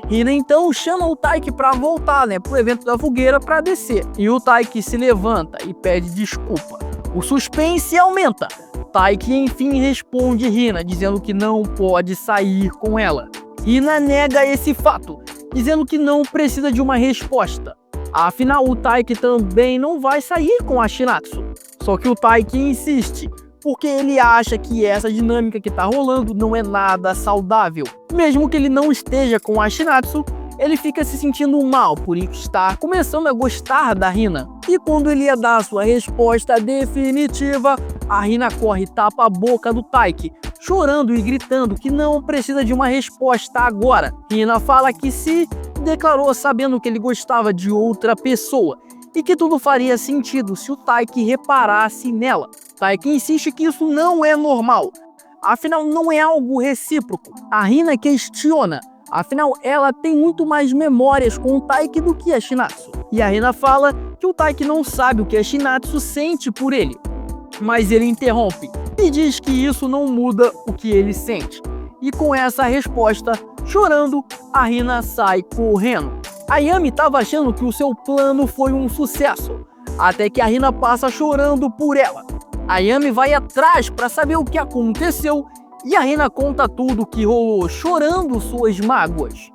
Hina então chama o Taiki para voltar, pro evento da fogueira para descer. E o Taiki se levanta e pede desculpa. O suspense aumenta. Taiki enfim responde Hina, dizendo que não pode sair com ela. Hina nega esse fato, dizendo que não precisa de uma resposta. Afinal, o Taiki também não vai sair com a Shinatsu. Só que o Taiki insiste, porque ele acha que essa dinâmica que tá rolando não é nada saudável. Mesmo que ele não esteja com a Shinatsu, ele fica se sentindo mal por estar começando a gostar da Hina. E quando ele ia dar a sua resposta definitiva, a Hina corre e tapa a boca do Taiki, chorando e gritando que não precisa de uma resposta agora. Hina fala que se declarou sabendo que ele gostava de outra pessoa e que tudo faria sentido se o Taiki reparasse nela. Taiki insiste que isso não é normal, afinal não é algo recíproco. A Hina questiona, afinal ela tem muito mais memórias com o Taiki do que a Shinatsu. E a Hina fala que o Taiki não sabe o que a Shinatsu sente por ele, mas ele interrompe e diz que isso não muda o que ele sente. E com essa resposta, chorando, a Hina sai correndo. A Ayami estava achando que o seu plano foi um sucesso, até que a Hina passa chorando por ela. A Ayami vai atrás para saber o que aconteceu e a Hina conta tudo o que rolou, chorando suas mágoas.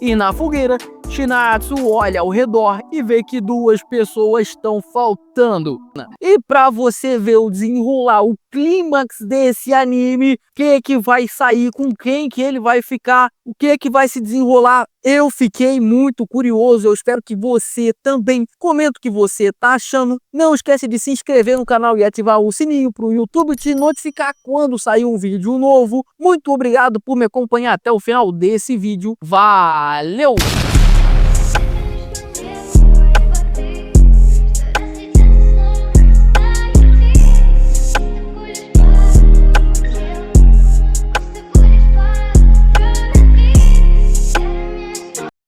E na fogueira, Shinatsu olha ao redor e vê que duas pessoas estão faltando. E pra você ver o desenrolar, o clímax desse anime, o que vai sair, com quem que ele vai ficar, o que vai se desenrolar, eu fiquei muito curioso. Eu espero que você também comenta o que você tá achando. Não esquece de se inscrever no canal e ativar o sininho para o YouTube te notificar quando sair um vídeo novo. Muito obrigado por me acompanhar até o final desse vídeo. Valeu!